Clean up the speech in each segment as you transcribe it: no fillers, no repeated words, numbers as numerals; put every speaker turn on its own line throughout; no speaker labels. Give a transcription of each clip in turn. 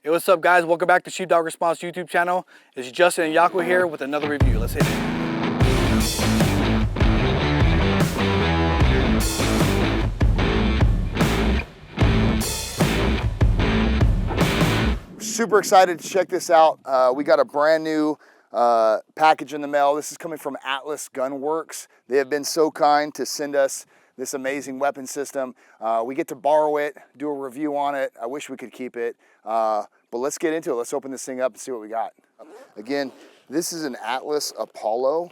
Hey, what's up, guys? Welcome back to Sheepdog Response YouTube channel. It's Justin and Yako here with another review. Let's hit it.
Super excited to check this out. We got a brand new package in the mail. This is coming from Atlas Gunworks. They have been so kind to send us this amazing weapon system. We get to borrow it, do a review on it. I wish we could keep it, but let's get into it. Let's open this thing up and see what we got. Again, this is an Atlas Apollo.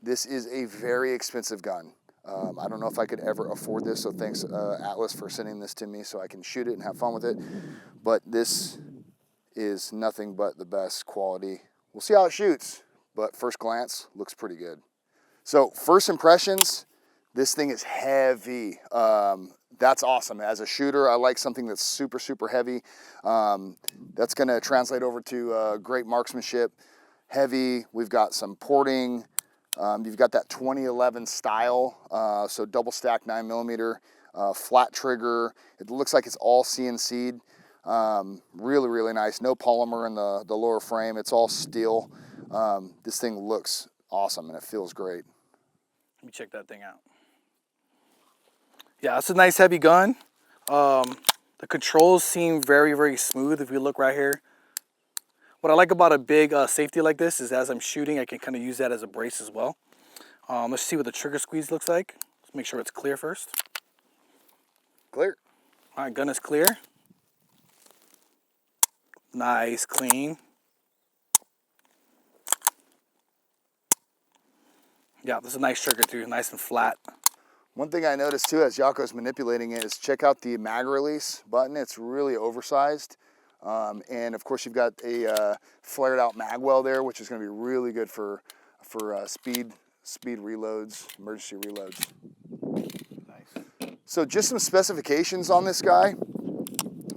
This is a very expensive gun. I don't know if I could ever afford this, so thanks Atlas for sending this to me so I can shoot it and have fun with it. But this is nothing but the best quality. We'll see how it shoots, but first glance, looks pretty good. So first impressions, this thing is heavy. That's awesome. As a shooter, I like something that's super, super heavy. That's gonna translate over to great marksmanship. Heavy, we've got some porting. You've got that 2011 style, so double stack 9mm, flat trigger. It looks like it's all CNC'd. Really, really nice. No polymer in the lower frame. It's all steel. This thing looks awesome and it feels great.
Let me check that thing out. Yeah, it's a nice heavy gun. The controls seem very, very smooth if you look right here. What I like about a big safety like this is as I'm shooting, I can kind of use that as a brace as well. Let's see what the trigger squeeze looks like. Let's make sure it's clear first.
Clear.
All right, gun is clear. Nice, clean. Yeah, this is a nice trigger too, nice and flat.
One thing I noticed too as Yako's manipulating it is check out the mag release button. It's really oversized. And of course you've got a flared out mag well there, which is going to be really good for speed reloads, emergency reloads. Nice. So just some specifications on this guy.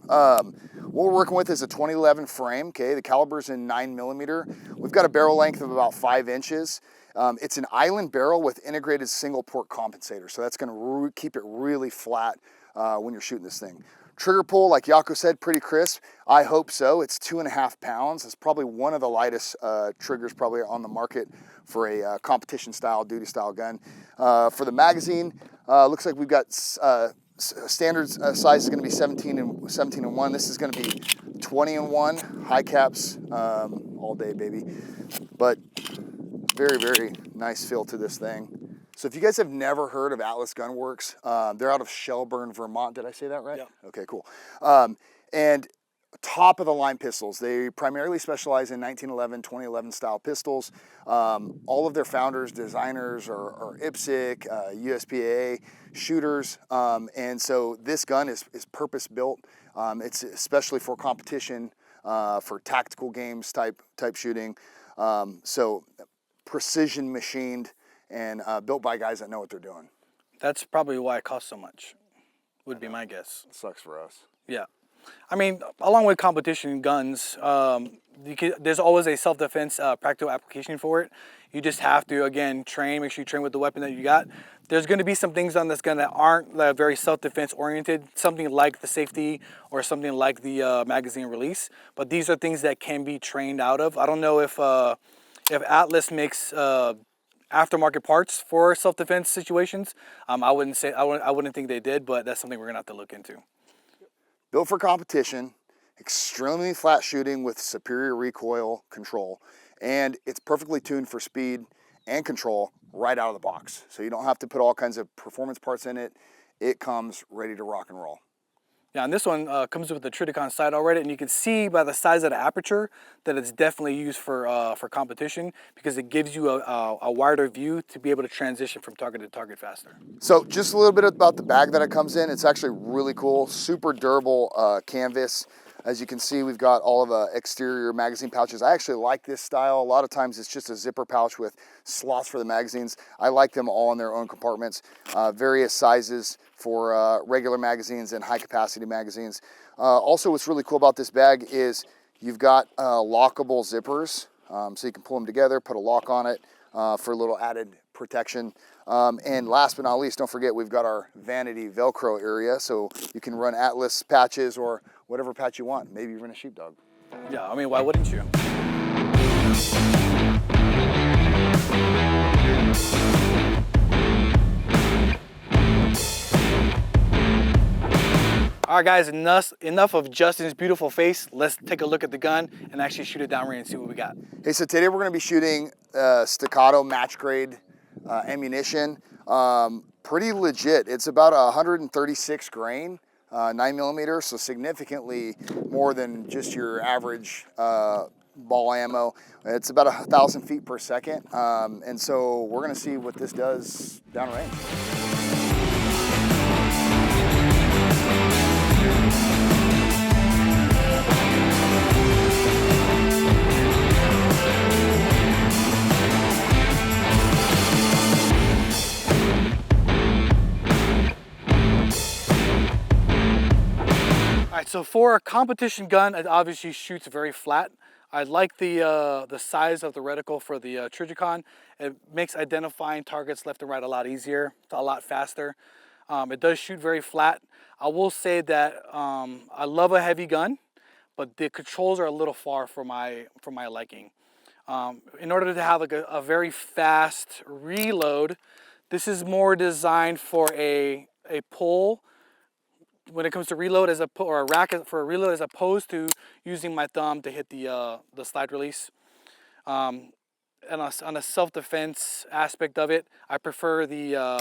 What we're working with is a 2011 frame. Okay, the caliber's in 9mm. We've got a barrel length of about 5 inches. It's an island barrel with integrated single port compensator, so that's going to keep it really flat when you're shooting this thing. Trigger pull, like Yako said, pretty crisp. I hope so. It's 2.5 pounds. It's probably one of the lightest triggers probably on the market for a competition style, duty style gun. For the magazine, looks like we've got standard size is going to be 17 and 1. This is going to be 20 and 1. High caps all day, baby. But very, very nice feel to this thing. So if you guys have never heard of Atlas Gunworks, they're out of Shelburne, Vermont. Did I say that right?
Yeah.
Okay, cool. And top of the line pistols. They primarily specialize in 1911, 2011 style pistols. All of their founders, designers are IPSC, USPA shooters. And so this gun is purpose built. It's especially for competition, for tactical games type shooting. So precision machined and built by guys that know what they're doing.
That's probably why it costs so much, would be my guess.
It sucks for us.
Yeah. I mean, along with competition guns, there's always a self-defense practical application for it. You just have to, again, train, make sure you train with the weapon that you got. There's going to be some things on this gun that aren't very self-defense oriented, something like the safety or something like the magazine release, but these are things that can be trained out of. I don't know if Atlas makes aftermarket parts for self-defense situations. I wouldn't think they did, but that's something we're gonna have to look into.
Built for competition, extremely flat shooting with superior recoil control, and it's perfectly tuned for speed and control right out of the box. So you don't have to put all kinds of performance parts in it. It comes ready to rock and roll.
Yeah, and this one comes with the Triticon sight already, and you can see by the size of the aperture that it's definitely used for competition because it gives you a wider view to be able to transition from target to target faster.
So just a little bit about the bag that it comes in. It's actually really cool, super durable canvas. As you can see, we've got all of the exterior magazine pouches. I actually like this style. A lot of times it's just a zipper pouch with slots for the magazines. I like them all in their own compartments. Various sizes for regular magazines and high capacity magazines. Also, what's really cool about this bag is you've got lockable zippers. So you can pull them together, put a lock on it for a little added protection. And last but not least, don't forget we've got our vanity Velcro area, so you can run Atlas patches or whatever patch you want, maybe even a Sheepdog.
Yeah, I mean, why wouldn't you? All right, guys, enough of Justin's beautiful face. Let's take a look at the gun and actually shoot it downrange and see what we got.
Hey, so today we're gonna be shooting staccato match grade ammunition. Pretty legit. It's about 136 grain, 9mm, so significantly more than just your average ball ammo. It's about 1,000 feet per second, and so we're gonna see what this does downrange.
So for a competition gun, it obviously shoots very flat. I like the size of the reticle for the Trijicon. It makes identifying targets left and right a lot easier, a lot faster. It does shoot very flat. I will say that I love a heavy gun, but the controls are a little far for my liking. In order to have like a very fast reload, this is more designed for a pull when it comes to reload or a rack for a reload, as opposed to using my thumb to hit the slide release. And on a self-defense aspect of it, I prefer the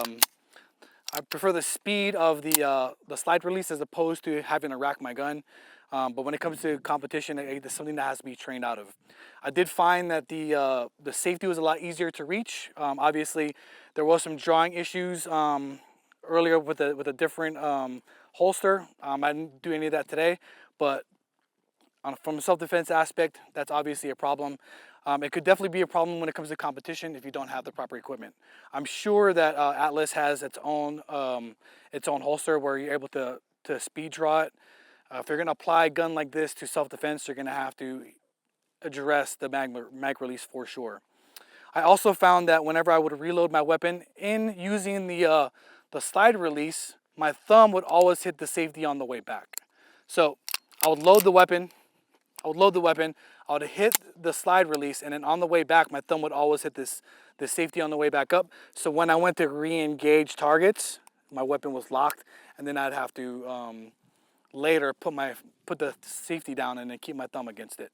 speed of the slide release as opposed to having to rack my gun. But when it comes to competition, it's something that has to be trained out of. I did find that the safety was a lot easier to reach. Obviously, there was some drawing issues earlier with a different holster. I didn't do any of that today, but from a self-defense aspect, that's obviously a problem. It could definitely be a problem when it comes to competition if you don't have the proper equipment. I'm sure that Atlas has its own holster where you're able to speed draw it. If you're going to apply a gun like this to self-defense, you're going to have to address the mag release for sure. I also found that whenever I would reload my weapon in using the slide release, my thumb would always hit the safety on the way back. So I would load the weapon, I would hit the slide release, and then on the way back, my thumb would always hit the safety on the way back up. So when I went to re-engage targets, my weapon was locked, and then I'd have to later put the safety down and then keep my thumb against it.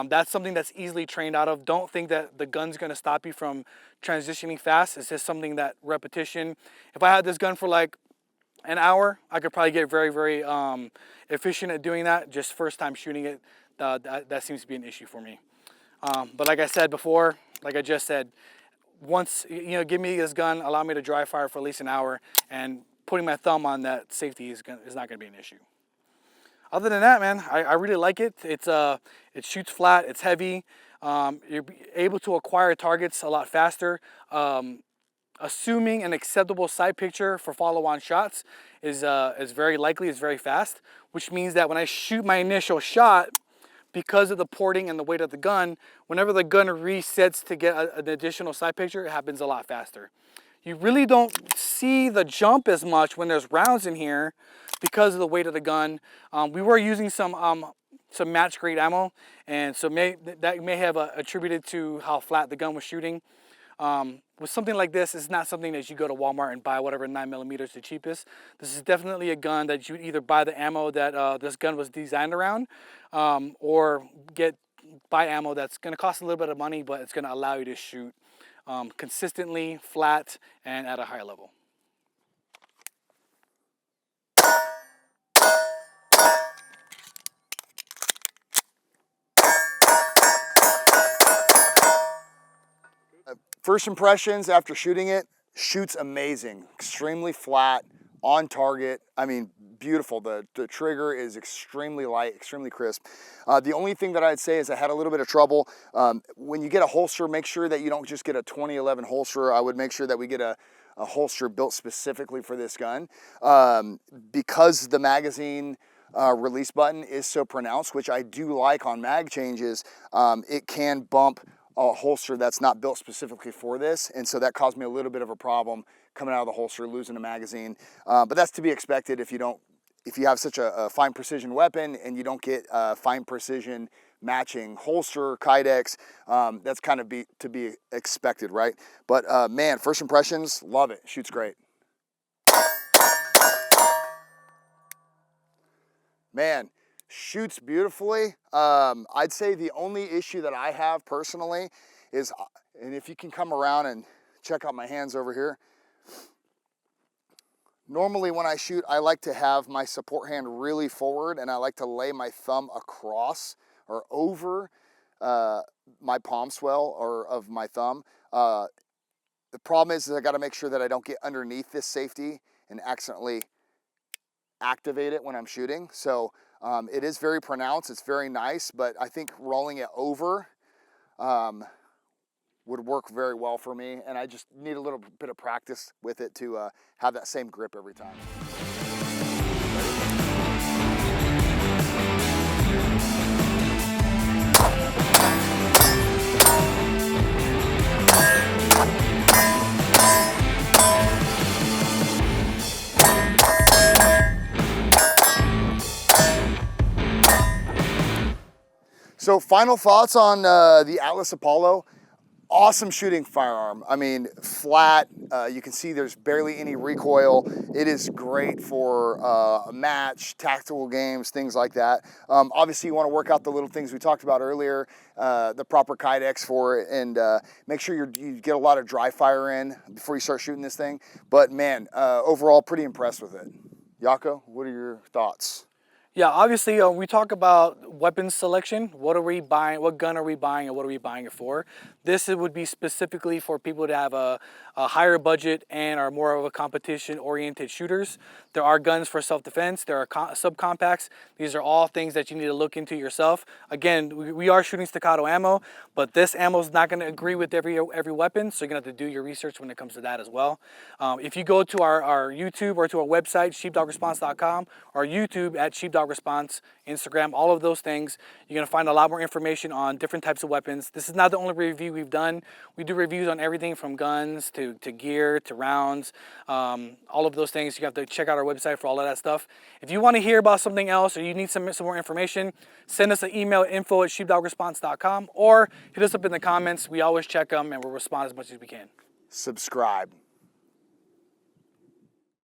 That's something that's easily trained out of. Don't think that the gun's gonna stop you from transitioning fast. It's just something that repetition. If I had this gun for like an hour, I could probably get very, very efficient at doing that. Just first time shooting it, that seems to be an issue for me. But like I said before, like I just said, once, give me this gun, allow me to dry fire for at least an hour, and putting my thumb on that safety is not gonna be an issue. Other than that, man, I really like it. It shoots flat, it's heavy. You're able to acquire targets a lot faster. Assuming an acceptable sight picture for follow-on shots is very likely, is very fast, which means that when I shoot my initial shot, because of the porting and the weight of the gun, whenever the gun resets to get an additional sight picture, it happens a lot faster. You really don't see the jump as much when there's rounds in here because of the weight of the gun. We were using some match grade ammo, and so that may have attributed to how flat the gun was shooting. With something like this, it's not something that you go to Walmart and buy whatever 9mm is the cheapest. This is definitely a gun that you either buy the ammo that this gun was designed around, or buy ammo that's going to cost a little bit of money, but it's going to allow you to shoot consistently, flat, and at a high level.
First impressions after shooting it, shoots amazing, extremely flat, on target. I mean, beautiful. The trigger is extremely light, extremely crisp. The only thing that I'd say is I had a little bit of trouble. When you get a holster, make sure that you don't just get a 2011 holster. I would make sure that we get a holster built specifically for this gun. Because the magazine release button is so pronounced, which I do like on mag changes, it can bump a holster that's not built specifically for this, and so that caused me a little bit of a problem coming out of the holster, losing a magazine. But that's to be expected if you don't if you have such a fine precision weapon and you don't get fine precision matching holster, kydex, that's kind of to be expected, right? But man, first impressions, love it. Shoots great. Man, shoots beautifully. I'd say the only issue that I have personally is, and if you can come around and check out my hands over here. Normally when I shoot, I like to have my support hand really forward, and I like to lay my thumb across or over my palm swell or of my thumb. The problem is I got to make sure that I don't get underneath this safety and accidentally activate it when I'm shooting. So it is very pronounced, it's very nice, but I think rolling it over would work very well for me, and I just need a little bit of practice with it to have that same grip every time. So final thoughts on the Atlas Apollo. Awesome shooting firearm. I mean, flat, you can see there's barely any recoil. It is great for a match, tactical games, things like that. Obviously you wanna work out the little things we talked about earlier, the proper kydex for it, and make sure you get a lot of dry fire in before you start shooting this thing. But man, overall pretty impressed with it. Yako, what are your thoughts?
Yeah, obviously, we talk about weapons selection. What are we buying? What gun are we buying, and what are we buying it for? This would be specifically for people to have a higher budget and are more of a competition-oriented shooters. There are guns for self-defense. There are subcompacts. These are all things that you need to look into yourself. Again, we are shooting staccato ammo, but this ammo is not going to agree with every weapon, so you're going to have to do your research when it comes to that as well. If you go to our YouTube or to our website, sheepdogresponse.com, or YouTube at Sheepdog Response, Instagram, all of those things, you're going to find a lot more information on different types of weapons. This is not the only review we've done. We do reviews on everything from guns to gear to rounds, all of those things. You have to check out our website for all of that stuff. If you want to hear about something else or you need some more information, send us an email at info@sheepdogresponse.com or hit us up in the comments. We always check them and we'll respond as much as we can.
Subscribe.